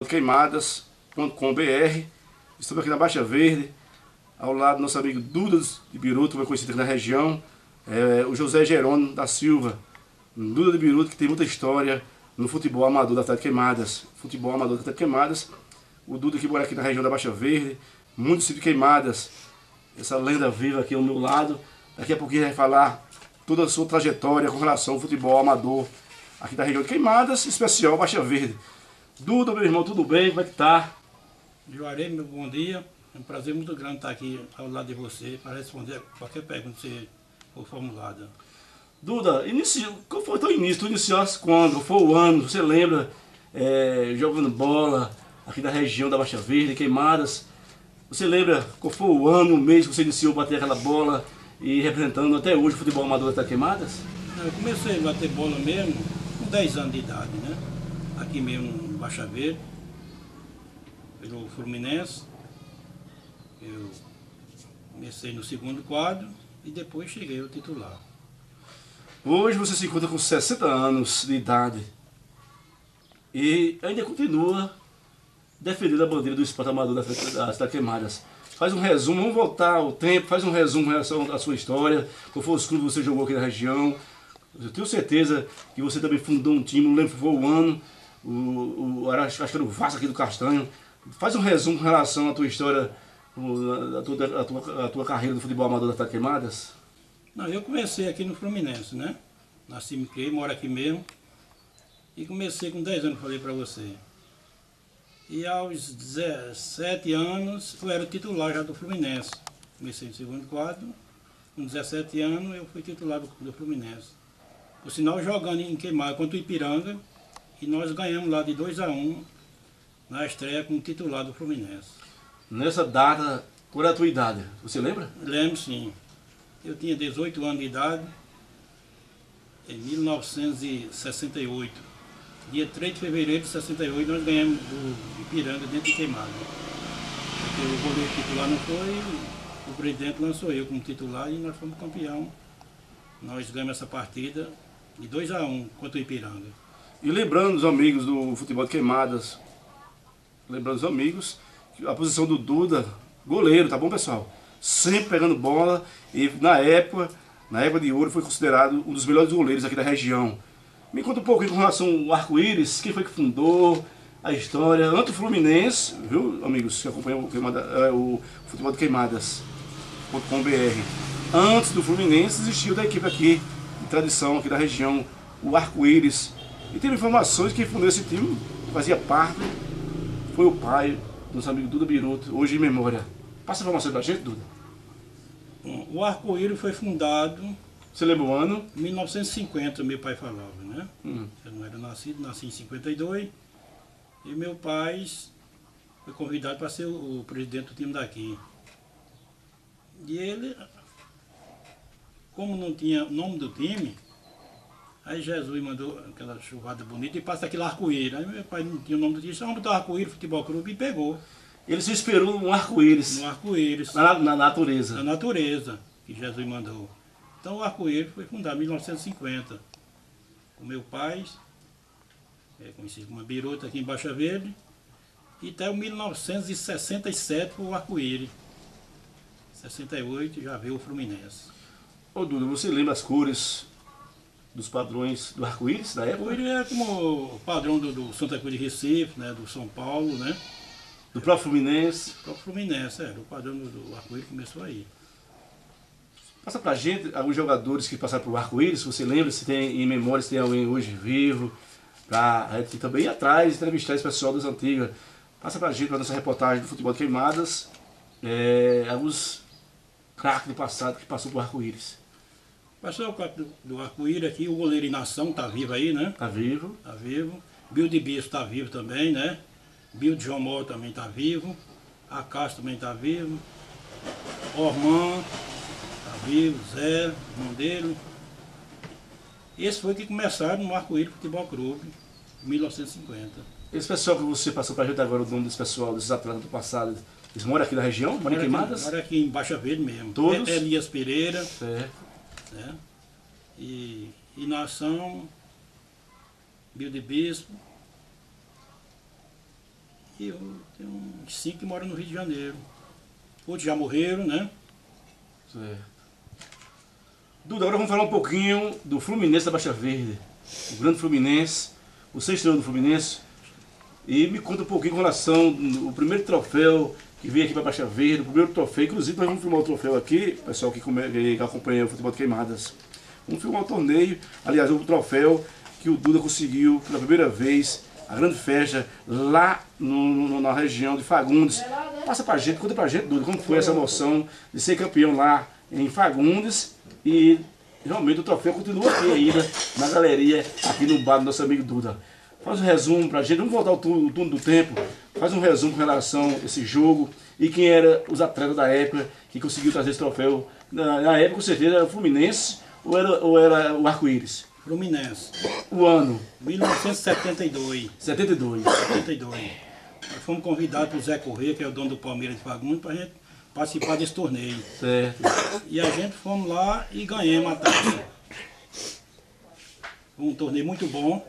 Queimadas.com.br. Estamos aqui na Baixa Verde, ao lado do nosso amigo Duda de Biruta, como é conhecido aqui na região, o José Jerônimo da Silva. Duda de Biruta, que tem muita história no futebol amador da cidade de Queimadas. Futebol amador da cidade de Queimadas. O Duda que mora aqui na região da Baixa Verde, município de Queimadas. Essa lenda viva aqui ao meu lado. Daqui a pouquinho vai falar toda a sua trajetória com relação ao futebol amador aqui da região de Queimadas, especial Baixa Verde. Duda, meu irmão, tudo bem? Como é que tá? Juarez, meu bom dia. É um prazer muito grande estar aqui ao lado de você para responder qualquer pergunta que for formulada. Duda, qual foi o teu início? Tu iniciaste quando? Qual foi o ano? Você lembra? Jogando bola aqui da região da Baixa Verde, Queimadas. Você lembra qual foi o ano, o mês que você iniciou a bater aquela bola e representando até hoje o futebol amador da Queimadas? Eu comecei a bater bola mesmo com 10 anos de idade, né? Aqui mesmo no Baixa Verde, pelo Fluminense. Eu comecei no segundo quadro e depois cheguei ao titular. Hoje você se encontra com 60 anos de idade e ainda continua defendendo a bandeira do esporte amador da cidade Queimadas. Faz um resumo, vamos voltar ao tempo, faz um resumo em relação à sua história, qual foi os clubes que você jogou aqui na região. Eu tenho certeza que você também fundou um time, não lembro se foi o ano, acho que era o Vasco aqui do Castanho. Faz um resumo em relação à tua história, a tua carreira do futebol amador da cidade Queimadas. Não, eu comecei aqui no Fluminense, né? Nasci, me criei, moro aqui mesmo. E comecei com 10 anos, falei para você. E aos 17 anos eu era titular já do Fluminense. Comecei no segundo quadro. Com 17 anos eu fui titular do Fluminense. Por sinal, jogando em Queimadas contra o Ipiranga. E nós ganhamos lá de 2-1 na estreia como titular do Fluminense. Nessa data, qual era a tua idade? Você lembra? Lembro, sim. Eu tinha 18 anos de idade, em 1968. Dia 3 de fevereiro de 68 nós ganhamos do Ipiranga dentro de Queimadas. Porque o goleiro titular não foi, o presidente lançou eu como titular e nós fomos campeão. Nós ganhamos essa partida de 2-1 contra o Ipiranga. E lembrando os amigos do futebol de Queimadas, lembrando os amigos, a posição do Duda, goleiro, tá bom, pessoal? Sempre pegando bola e na época de ouro foi considerado um dos melhores goleiros aqui da região. Me conta um pouquinho com relação ao Arco-Íris, quem foi que fundou, a história, antes do Fluminense, viu, amigos que acompanham o futebol de Queimadas.com.br. Antes do Fluminense existiu da equipe aqui, de tradição aqui da região, o Arco-Íris. E teve informações que quem fundou esse time, fazia parte, foi o pai do nosso amigo Duda Biruta, hoje em memória. Passa a informação pra gente, Duda. O Arco-Íris foi fundado... Você lembra o ano? Em 1950, meu pai falava, né? Eu não era nascido, nasci em 52. E meu pai foi convidado para ser o presidente do time daqui. E ele, como não tinha o nome do time, aí Jesus mandou aquela chuvada bonita e passa aquele arco-íris. Aí meu pai não tinha o nome do time, só vamos botar arco-íris, futebol clube, e pegou. Ele se esperou no arco-íris. No arco-íris. Na natureza. Na natureza, que Jesus mandou. Então o Arco-Íris foi fundado em 1950. O meu pai, conhecido como Biruta aqui em Baixa Verde, e até o 1967 foi o Arco-Íris. 68 já veio o Fluminense. Ô Duda, você lembra as cores dos padrões do Arco-Íris da O época? Arco-Íris é como o padrão do Santa Cruz de Recife, né, do São Paulo, né? Do próprio Fluminense? O próprio Fluminense, o padrão do Arco-Íris começou aí. Passa pra gente alguns jogadores que passaram por Arco-Íris, se você lembra, se tem em memória, se tem alguém hoje vivo, pra gente também ir atrás, entrevistar esse pessoal das antigas. Passa pra gente, pra nossa reportagem do futebol de Queimadas, alguns craques do passado que passou por Arco-Íris. Passou o craque do Arco-Íris aqui, o goleiro Inação tá vivo aí, né? Tá vivo. Tá vivo. Bill de Bispo tá vivo também, né? Bill de João Moro também tá vivo. A Castro também tá vivo. Ormão vivo, Zé, irmão dele. Esse foi que começaram no Arco-Íris Futebol Clube, em 1950. Esse pessoal que você passou pra gente agora, o nome desse pessoal, desses atletas do passado, eles moram aqui na região? Moram em Queimadas? Moram aqui em Baixa Verde mesmo. Todos? Elias Pereira. Certo. Né? E Nação, Bill de Bispo. e tem uns 5 que moram no Rio de Janeiro. Outros já morreram, né? Certo. Duda, agora vamos falar um pouquinho do Fluminense da Baixa Verde. O grande Fluminense, você estreou no Fluminense. E me conta um pouquinho com relação ao primeiro troféu que veio aqui para Baixa Verde, o primeiro troféu. Inclusive nós vamos filmar o troféu aqui, pessoal que acompanha o futebol de queimadas. Vamos filmar o torneio, aliás, o troféu que o Duda conseguiu pela primeira vez, a grande festa lá na região de Fagundes. Passa pra gente, conta pra gente, Duda, como foi essa emoção de ser campeão lá em Fagundes e realmente o troféu continua aqui ainda na galeria, aqui no bar do nosso amigo Duda. Faz um resumo pra gente, vamos voltar ao turno do tempo, faz um resumo com relação a esse jogo e quem eram os atletas da época que conseguiu trazer esse troféu. Na época, com certeza, era o Fluminense ou era o Arco-Íris? Fluminense. O ano? 1972. 72. 72. Nós fomos convidados por Zé Corrêa, que é o dono do Palmeiras de Fagundes, para a gente participar desse torneio. Certo. E a gente fomos lá e ganhamos a taça. Um torneio muito bom,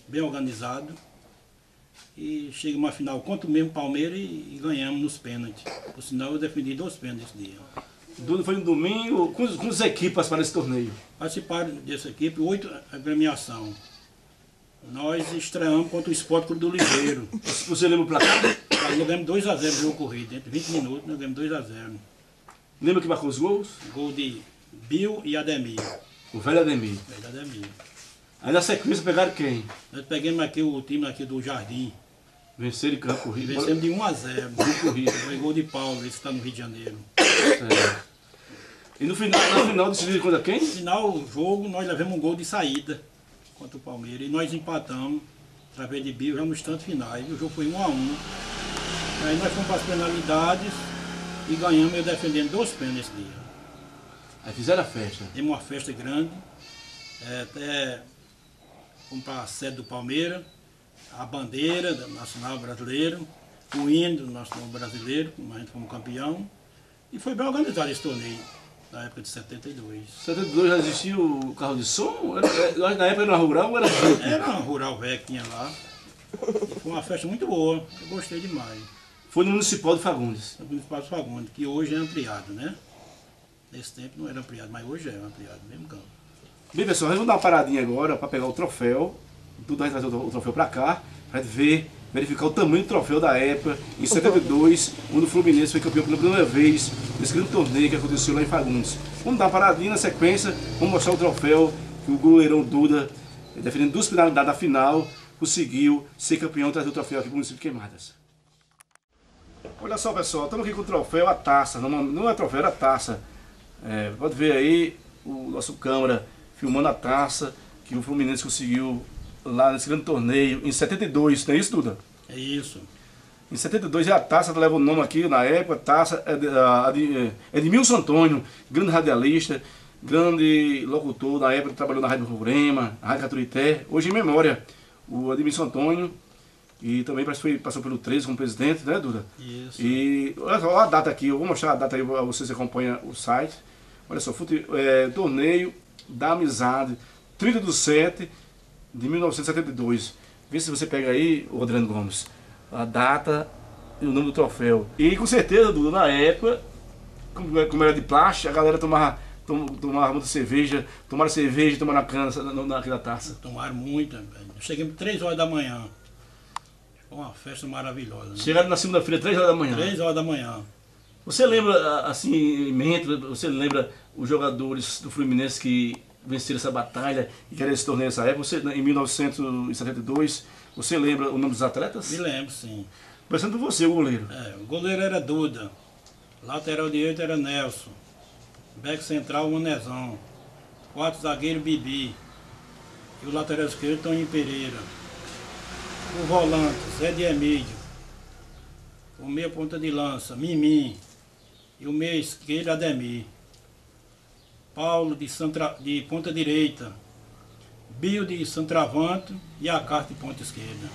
bem organizado. E chegamos à final contra o mesmo Palmeiras e ganhamos nos pênaltis. Por sinal, eu defendi 2 pênaltis esse dia. Duda, foi no domingo, quantas equipes para esse torneio? Participaram dessa equipe 8 agremiação. Nós estreamos contra o Sport Clube do Ligeiro. Você lembra o placar? Nós ganhamos 2 a 0 no jogo corrido. Dentro de 20 minutos nós ganhamos 2 a 0. Lembra que marcou os gols? Gol de Bill e Ademir. O velho Ademir. Velho Ademir. Aí na sequência pegaram quem? Nós pegamos aqui o time aqui do Jardim. Venceram em campo corrido. Vencemos de 1 a 0. Gol corrido. Foi gol de Paulo, esse está no Rio de Janeiro. Certo. E no final decidiram contra quem? No final do jogo nós levamos um gol de saída contra o Palmeiras e nós empatamos através de Bill já nos instantes finais. O jogo foi 1 a 1. Aí nós fomos para as penalidades e ganhamos, eu defendendo 2 pênaltis nesse dia. Aí fizeram a festa. Temos uma festa grande, até fomos para a sede do Palmeiras, a bandeira do Nacional Brasileiro, o hino do Nacional Brasileiro, como a gente fomos campeão, e foi bem organizado esse torneio, na época de 72. Em 72 já existia o carro de som? Na época era rural ou era Jeep? Era uma rural velha que tinha lá, e foi uma festa muito boa, eu gostei demais. Foi no Municipal de Fagundes. No Municipal de Fagundes, que hoje é ampliado, né? Nesse tempo não era ampliado, mas hoje é ampliado, mesmo campo. Bem, pessoal, nós vamos dar uma paradinha agora para pegar o troféu. Tudo vai trazer o troféu para cá, para verificar o tamanho do troféu da época, em 72, quando o Fluminense foi campeão pela primeira vez nesse grande torneio que aconteceu lá em Fagundes. Vamos dar uma paradinha na sequência, vamos mostrar o troféu que o goleirão Duda, defendendo 2 penalidades da final, conseguiu ser campeão e trazer o troféu aqui para o município de Queimadas. Olha só, pessoal, estamos aqui com o troféu, a taça, não é troféu, era a taça. Pode ver aí o nosso câmera filmando a taça que o Fluminense conseguiu lá nesse grande torneio em 72, não é isso, Duda? É isso. Em 72 a taça leva o nome aqui na época, a taça é de Milson Antônio, grande radialista, grande locutor, na época trabalhou na Rádio Roraima, na Rádio Caturité, hoje em memória, o Edmilson Antônio, e também passou pelo 13 como presidente, né, Duda? Isso. E olha só a data aqui, eu vou mostrar a data aí para vocês que acompanham o site. Olha só, torneio da amizade, 30/7 de 1972. Vê se você pega aí, Rodrigo Gomes, a data e o nome do troféu. E com certeza, Duda, na época, como era de plástico, a galera tomava muita cerveja, tomaram cerveja e tomaram a cana naquela taça. Tomaram muito, velho. Cheguei 3 horas da manhã. Foi uma festa maravilhosa. Né? Chegaram na segunda-feira, 3 horas da manhã. 3 horas da manhã. Você lembra, assim, em mente, você lembra os jogadores do Fluminense que venceram essa batalha e que era esse torneio nessa época? Você, em 1972, você lembra o nome dos atletas? Me lembro, sim. Começando por você, o goleiro. O goleiro era Duda, lateral direito era Nelson, back central Manezão, 4 zagueiro Bibi, e o lateral esquerdo Toninho Pereira. O volante Zé de Emílio, o meia ponta de lança Mimi e o meia esquerdo Ademir. Paulo de ponta direita, Bio de centroavante e a Cássio de ponta esquerda.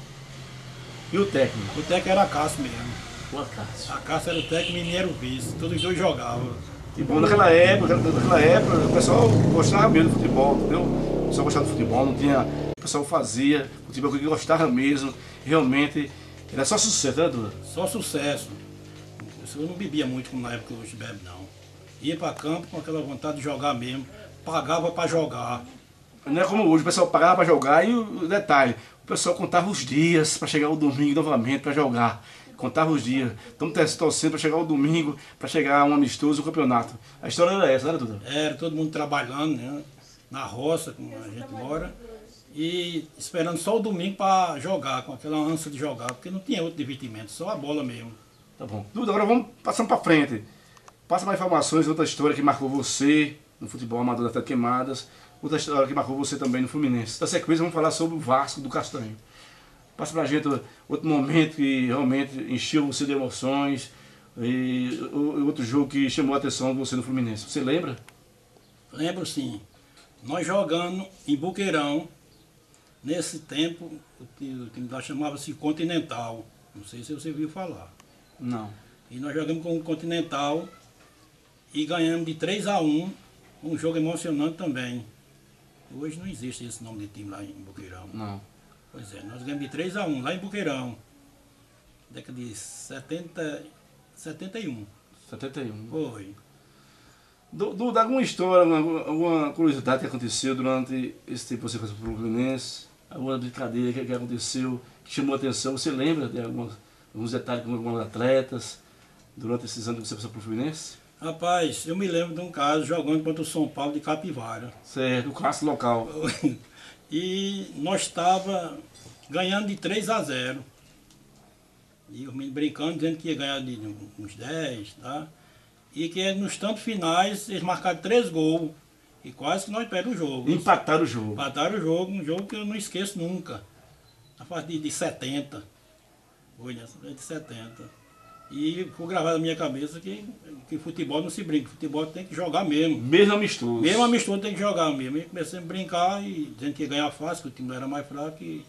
E o técnico? O técnico era a Cássio mesmo. O Cássio. A Cássio era o técnico e Mineiro vice, todos os dois jogavam. E bom, naquela época o pessoal gostava mesmo do futebol, entendeu? O pessoal gostava do futebol, não tinha. O pessoal fazia futebol que gostava mesmo, realmente Era só sucesso, né, Duda? Só sucesso. Eu não bebia muito como na época que hoje bebe, não. Ia para campo com aquela vontade de jogar mesmo. Pagava para jogar. Não é como hoje, o pessoal pagava para jogar e o detalhe, o pessoal contava os dias para chegar o domingo novamente para jogar. Contava os dias. Estamos torcendo para chegar o domingo, para chegar um amistoso, um campeonato. A história era essa, né, Duda? Era todo mundo trabalhando, né? Na roça, como a gente mora. E esperando só o domingo para jogar, com aquela ânsia de jogar, porque não tinha outro divertimento, só a bola mesmo. Tá bom. Duda, agora vamos passando para frente. Passa mais informações, outra história que marcou você no futebol amador da Cidade Queimadas, outra história que marcou você também no Fluminense. Da sequência, vamos falar sobre o Vasco do Castanho. Passa pra gente outro momento que realmente encheu você de emoções e outro jogo que chamou a atenção de você no Fluminense. Você lembra? Lembro sim. Nós jogando em Boqueirão, nesse tempo, o time lá chamava-se Continental. Não sei se você viu falar. Não. E nós jogamos com o Continental e ganhamos de 3-1, um jogo emocionante também. Hoje não existe esse nome de time lá em Boqueirão. Não. Pois é, nós ganhamos de 3-1 lá em Boqueirão. Década de 71. 71. Foi. Duda, alguma história, alguma curiosidade que aconteceu durante esse tempo que você foi pro Fluminense? Alguma brincadeira que aconteceu, que chamou a atenção? Você lembra de alguns detalhes com alguns atletas durante esses anos que você passou pro Fluminense? Rapaz, eu me lembro de um caso jogando contra o São Paulo de Capivara. Certo, o clássico local. E nós estava ganhando de 3-0. E os meninos brincando, dizendo que ia ganhar de uns 10, tá? E que nos tantos finais eles marcaram 3 gols. E quase que nós perdemos o jogo. Empataram o jogo. Empataram o jogo, um jogo que eu não esqueço nunca. A partir de 70. Foi nessa, de 70. E ficou gravado na minha cabeça que futebol não se brinca, futebol tem que jogar mesmo. Mesmo amistoso. Mesmo amistoso tem que jogar mesmo. E comecei a brincar e dizendo que ia ganhar fácil, que o time não era mais fraco. E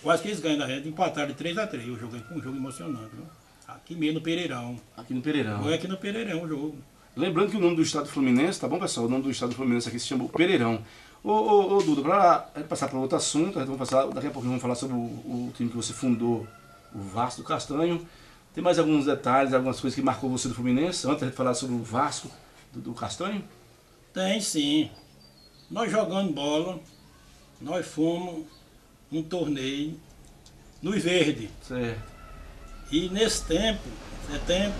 quase que eles ganham da rede, empataram de 3-3. O jogo foi um jogo emocionante. Viu? Aqui mesmo no Pereirão. Aqui no Pereirão. Foi aqui no Pereirão o jogo. Lembrando que o nome do estado Fluminense, tá bom, pessoal? O nome do estado Fluminense aqui se chama Pereirão. Ô Duda, para passar para outro assunto, daqui a pouco vamos falar sobre o time que você fundou, o Vasco do Castanho. Tem mais alguns detalhes, algumas coisas que marcou você do Fluminense, antes de falar sobre o Vasco do Castanho? Tem sim. Nós jogando bola, nós fomos num torneio no Verde. Certo. E nesse tempo, 70,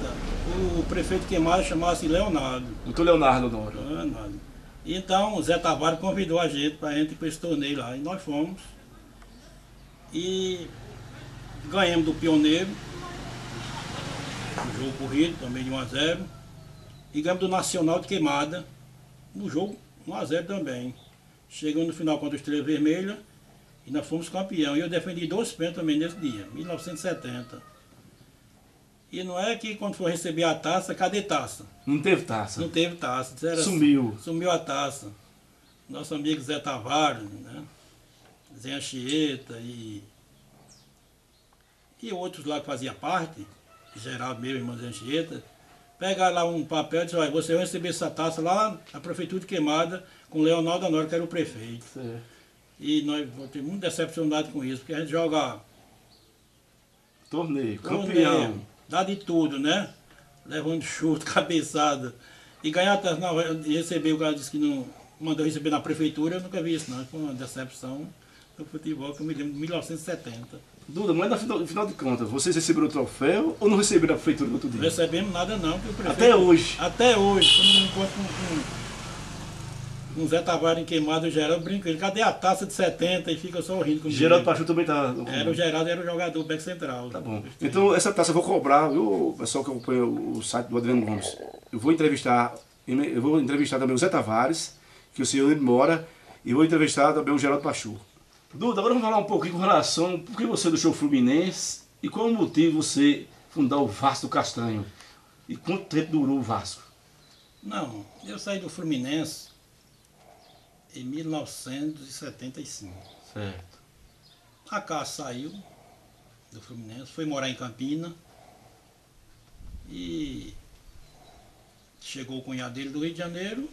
o prefeito Queimadas chamava-se Leonardo. Doutor Leonardo Honório. Leonardo. Então o Zé Tavares convidou a gente para gente ir para esse torneio lá. E nós fomos. E ganhamos do Pioneiro. No jogo corrido, também de 1-0. E ganhamos do Nacional de Queimada, no jogo 1-0 também. Chegamos no final contra o Estrela Vermelha e nós fomos campeão. E eu defendi 2 pênaltis também nesse dia, 1970. E não é que quando for receber a taça, cadê taça? Não teve taça. Não teve taça. Sumiu. Sumiu a taça. Nosso amigo Zé Tavares, né? Zé Anchieta e outros lá que faziam parte, Geraldo meu, irmão Zé Anchieta, pegaram lá um papel e disseram, olha, você vai receber essa taça lá na Prefeitura de Queimada com o Leonardo Honório, que era o prefeito. Certo. E nós ficamos muito decepcionados com isso, porque a gente joga Torneio, campeão. Dá de tudo, né? Levando chute, cabeçada. E ganhar a taça, não, e receber, o cara disse que não mandou receber na prefeitura, eu nunca vi isso não. Foi uma decepção no futebol que eu me lembro de 1970. Duda, mas no final de contas, vocês receberam o troféu ou não receberam a prefeitura no outro dia? Não recebemos nada não, que o prefeito... Até hoje? Até hoje, quando eu me encontro com o Zé Tavares em Queimado, o Geraldo brinca, ele, cadê a taça de 70? E fica só rindo comigo. Geraldo Pachu também tá... O Geraldo era o jogador, o back central. Tá bom. Então essa taça eu vou cobrar, viu, pessoal que acompanha o site do Adriano Gomes. Eu vou entrevistar também o Zé Tavares, que o senhor mora, e vou entrevistar também o Geraldo Pachu. Duda, agora vamos falar um pouquinho com relação por que você deixou o Fluminense e qual o motivo você fundar o Vasco do Castanho. E quanto tempo durou o Vasco? Não, eu saí do Fluminense em 1975. Certo. A Cássio saiu do Fluminense, foi morar em Campina e chegou o cunhado dele do Rio de Janeiro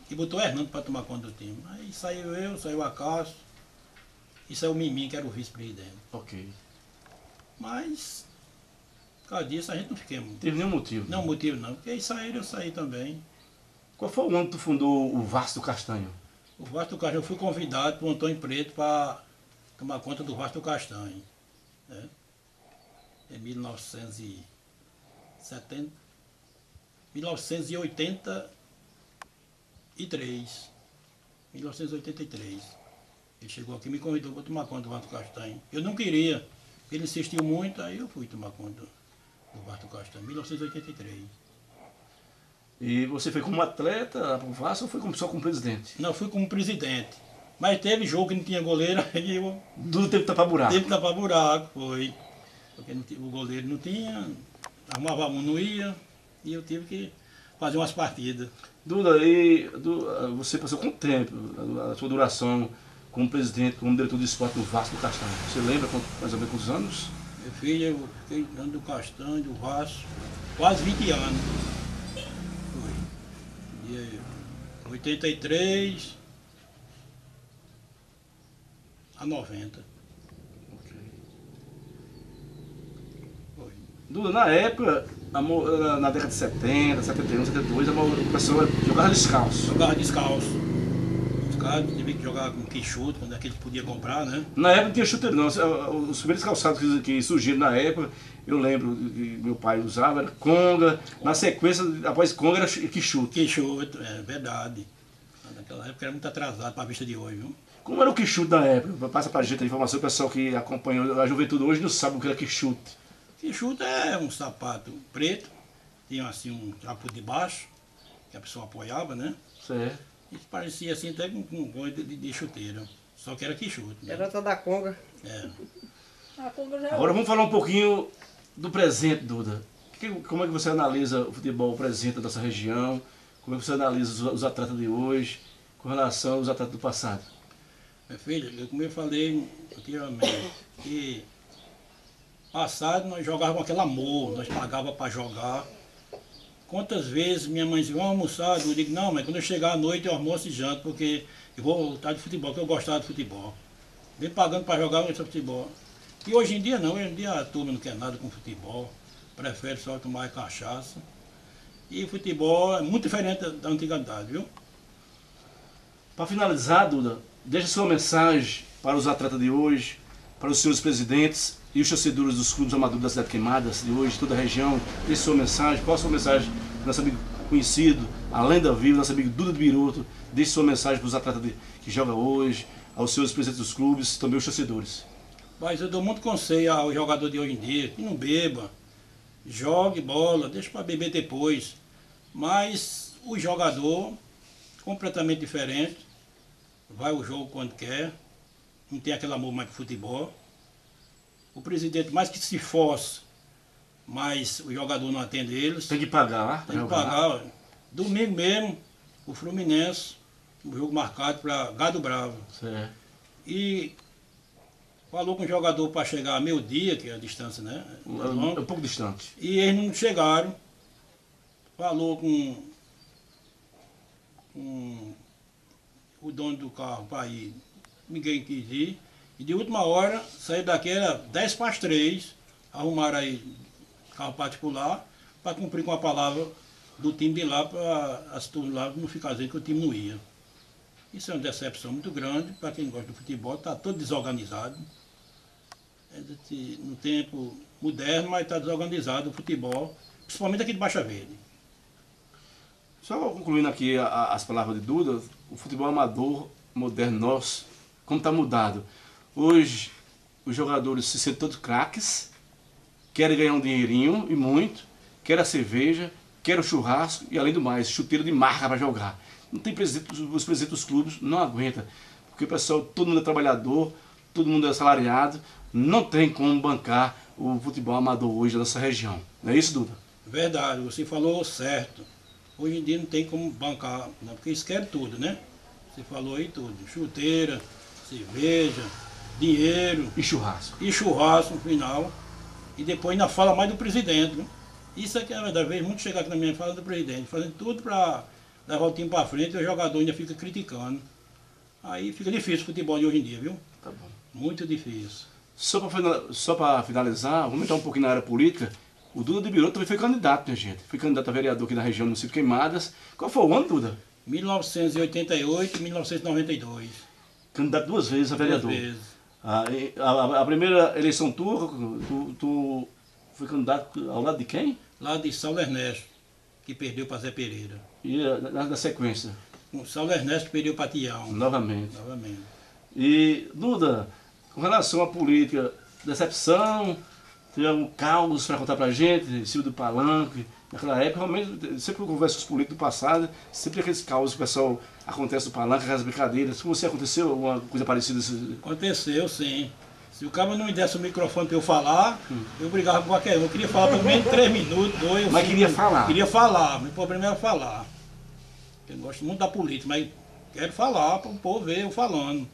e botou o Hernando para tomar conta do time. Aí saiu eu, saiu a Cássio e saiu o Miminho, que era o vice-presidente. Ok. Mas, por causa disso, a gente não fiquei muito. Teve nenhum motivo? Não, motivo não. Porque eles saíram, eu saí também. Qual foi o ano que tu fundou o Vasco do Castanho? O Vasco do Castanho, eu fui convidado por Antônio Preto para tomar conta do Vasco do Castanho. Né? Em 1983. 1983. Ele chegou aqui e me convidou para tomar conta do Vasco do Castanho. Eu não queria. Ele insistiu muito, aí eu fui tomar conta do Vasco do Castanho, 1983. E você foi como atleta para o Vasco ou foi só como presidente? Não, fui como presidente. Mas teve jogo que não tinha goleiro, aí eu... Tudo teve que tapar buraco? Teve que tapar buraco, foi. Porque o goleiro não tinha, arrumava um, não ia, e eu tive que fazer umas partidas. Duda, você passou quanto tempo, a sua duração como presidente, como diretor de esporte do Vasco do Castanho? Você lembra mais ou menos quantos anos? Meu filho, eu fiquei dentro do Castanho, do Vasco, quase 20 anos. Foi. De 83 a 90. Foi. Duda, na época, na década de 70, 71, 72, o pessoal jogava descalço. Jogava descalço. Os caras tive que jogar com quichute, quando é que eles podiam comprar, né? Na época não tinha chuteiro não. Os primeiros calçados que surgiram na época, eu lembro que meu pai usava, era conga. Na sequência, após conga, era quichute. Quichute, é verdade. Naquela época era muito atrasado para a vista de hoje, viu? Como era o quichute na época? Passa pra gente a informação, o pessoal que acompanhou a juventude hoje não sabe o que era quichute. Quichute é um sapato preto, tinha assim um trapo de baixo, que a pessoa apoiava, né? Certo. E parecia assim até com coisa de chuteira, só que era quichute. Né? Era toda a conga. É. A conga já Agora vamos falar um pouquinho do presente, Duda. Como é que você analisa o futebol presente da nossa região? Como é que você analisa os atletas de hoje com relação aos atletas do passado? Meu filho, como eu falei anteriormente, que passado nós jogávamos com aquele amor, nós pagávamos para jogar. Quantas vezes minha mãe dizia, vamos almoçar? Eu digo, não, mas quando eu chegar à noite eu almoço e janto, porque eu vou voltar de futebol, porque eu gostava de futebol. Vem pagando para jogar no futebol. E hoje em dia não, hoje em dia a turma não quer nada com futebol, prefere só tomar cachaça. E futebol é muito diferente da antiguidade, viu? Para finalizar, Duda, deixa sua mensagem para os atletas de hoje, para os senhores presidentes e os torcedores dos clubes amadores da cidade Queimadas de hoje, toda a região. Deixe sua mensagem, qual a sua mensagem para nosso amigo conhecido, a lenda viva, nosso amigo Duda de Biruto. Deixe sua mensagem para os atletas que jogam hoje, aos senhores presidentes dos clubes, também os torcedores. Mas eu dou muito conselho ao jogador de hoje em dia, que não beba, jogue bola, deixa para beber depois. Mas o jogador, completamente diferente, vai ao jogo quando quer, não tem aquele amor mais pro futebol. O presidente, mais que se esforce, mas o jogador não atende eles. Tem que pagar lá? Tem que pagar. Ó. Domingo mesmo, o Fluminense, o jogo marcado para Gado Bravo. Certo. E falou com o jogador para chegar a meio-dia, que é a distância, né? É um pouco distante. E eles não chegaram. Falou com o dono do carro para ir. Ninguém quis ir. E de última hora, saí daqui, era 10 para as 3, arrumaram aí carro particular para cumprir com a palavra do time de lá, para as turmas lá não ficar dizendo que o time não ia. Isso é uma decepção muito grande para quem gosta do futebol, está todo desorganizado. No tempo moderno, mas está desorganizado o futebol, principalmente aqui de Baixa Verde. Só concluindo aqui as palavras de Duda, o futebol amador moderno nosso, como está mudado. Hoje, os jogadores se sentem todos craques, querem ganhar um dinheirinho, e muito, querem a cerveja, querem o churrasco e, além do mais, chuteiro de marca para jogar. Não tem presidente, os presidentes dos clubes não aguentam, porque o pessoal, todo mundo é trabalhador, todo mundo é assalariado, não tem como bancar o futebol amador hoje da nossa região. Não é isso, Duda? Verdade, você falou certo. Hoje em dia não tem como bancar, não, porque eles querem tudo, né? Você falou aí tudo, chuteira, cerveja, dinheiro. E churrasco. E churrasco no final. E depois ainda fala mais do presidente, né? Isso é que é verdade, vez muito chegar aqui na minha fala do presidente, fazendo tudo para levar o time para frente e o jogador ainda fica criticando. Aí fica difícil o futebol de hoje em dia, viu? Tá bom. Muito difícil. Só para finalizar, vamos entrar um pouquinho na área política. O Duda de Biruta também foi candidato, minha gente. Foi candidato a vereador aqui na região do município de Queimadas. Qual foi o ano, Duda? 1988 e 1992. Candidato 2 vezes a vereador. 2 vezes. A primeira eleição tua, tu foi candidato ao lado de quem? Lá de Saulo Ernesto, que perdeu para Zé Pereira. E na sequência? O Saulo Ernesto perdeu para Tião. Novamente. Novamente. E, Duda, com relação à política, decepção, tem algum caos para contar pra gente, em cima do palanque? Naquela época, realmente, sempre que eu converso com os políticos do passado, sempre aqueles caos que o pessoal acontece no palanque, aquelas brincadeiras. Com você aconteceu alguma coisa parecida? Aconteceu, sim. Se o cara não me desse o microfone para eu falar, eu brigava com qualquer um. Eu queria falar pelo menos 3 minutos, 2. Mas queria falar? Queria falar, meu problema era falar. Eu gosto muito da política, mas quero falar para o povo ver eu falando.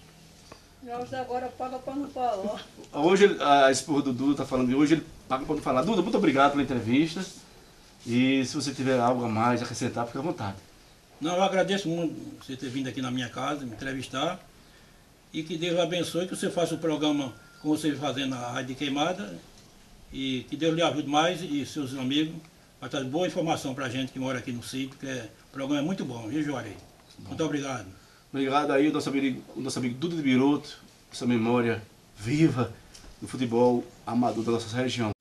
Nós agora paga para não falar. Hoje a esposa do Duda está falando de hoje, ele paga para não falar. Duda, muito obrigado pela entrevista. E se você tiver algo a mais a acrescentar, fique à vontade. Não, eu agradeço muito você ter vindo aqui na minha casa, me entrevistar. E que Deus abençoe, que você faça o programa como você fazendo na Rádio de Queimada. E que Deus lhe ajude mais e seus amigos para trazer boa informação para a gente que mora aqui no sítio, que o programa é muito bom, viu, Juarez? Muito obrigado. Obrigado aí, o nosso amigo Duda de Biruta, essa memória viva do futebol amador da nossa região.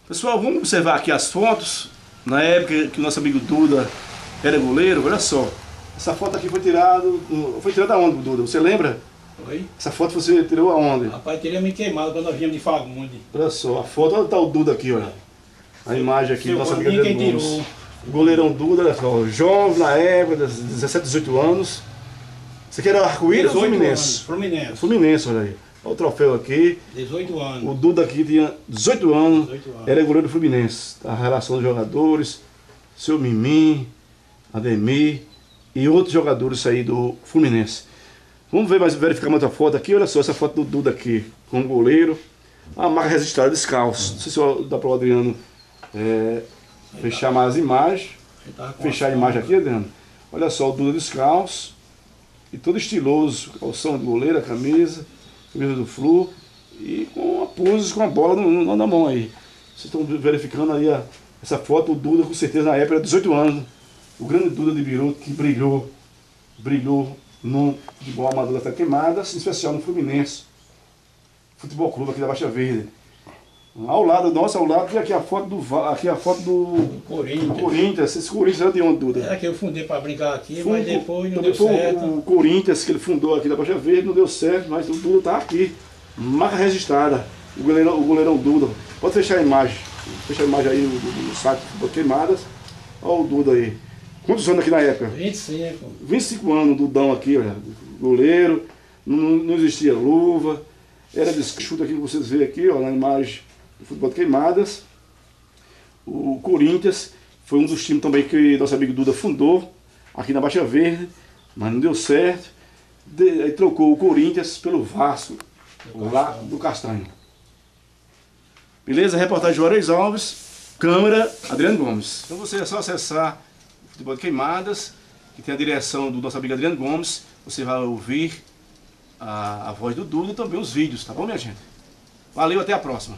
Pessoal, vamos observar aqui as fotos. Na época que o nosso amigo Duda era goleiro, olha só. Essa foto aqui foi tirada aonde, Duda? Você lembra? Oi? Essa foto você tirou aonde? Rapaz, teria me queimado quando nós viemos de Fagundes. Olha só, a foto, onde está o Duda aqui, olha. A imagem aqui do nosso amigo quem Adriano tirou? Gomes. O goleirão Duda, olha só, jovem na época, 17, 18 anos. Você quer Arco-Íris ou Fluminense? Fluminense. Fluminense, olha aí. Olha o troféu aqui. 18 anos. O Duda aqui tinha 18 anos, 18 anos. era goleiro do Fluminense. A relação dos jogadores, seu Mimim, Ademir e outros jogadores aí do Fluminense. Vamos ver verificar mais outra foto aqui. Olha só essa foto do Duda aqui, com o goleiro. A marca registrada descalço. Não sei se dá para o Adriano fechar mais as imagens. Fechar a imagem aqui, Adriano. Olha só, o Duda descalço. E todo estiloso, calção de goleiro, a camisa do Flu. E com a pose, com a bola na mão aí. Vocês estão verificando aí essa foto, o Duda com certeza na época era 18 anos. O grande Duda de Biruta que brilhou no futebol amador da Queimadas, em especial no Fluminense. Futebol Clube aqui da Baixa Verde. Ao lado tem aqui a foto do Corinthians. Esse Corinthians era de onde, Duda? É que eu fundei para brincar aqui, mas depois não deu certo. O Corinthians que ele fundou aqui da Baixa Verde, não deu certo, mas o Duda está aqui. Marca registrada. O goleirão Duda. Pode fechar a imagem. Fecha a imagem aí no site do Queimadas. Olha o Duda aí. Quantos anos aqui na época? 25. 25 anos, Dudão aqui, olha. Goleiro. Não existia luva. Era de chute aqui que vocês veem aqui, ó, na imagem do futebol de Queimadas. O Corinthians foi um dos times também que nosso amigo Duda fundou aqui na Baixa Verde, mas não deu certo. Aí trocou o Corinthians pelo Vasco, lá do Castanho. Beleza? Reportagem Juarez Alves, câmera Adriano Gomes. Então você é só acessar o futebol de Queimadas, que tem a direção do nosso amigo Adriano Gomes. Você vai ouvir a voz do Duda e também os vídeos, tá bom, minha gente? Valeu, até a próxima.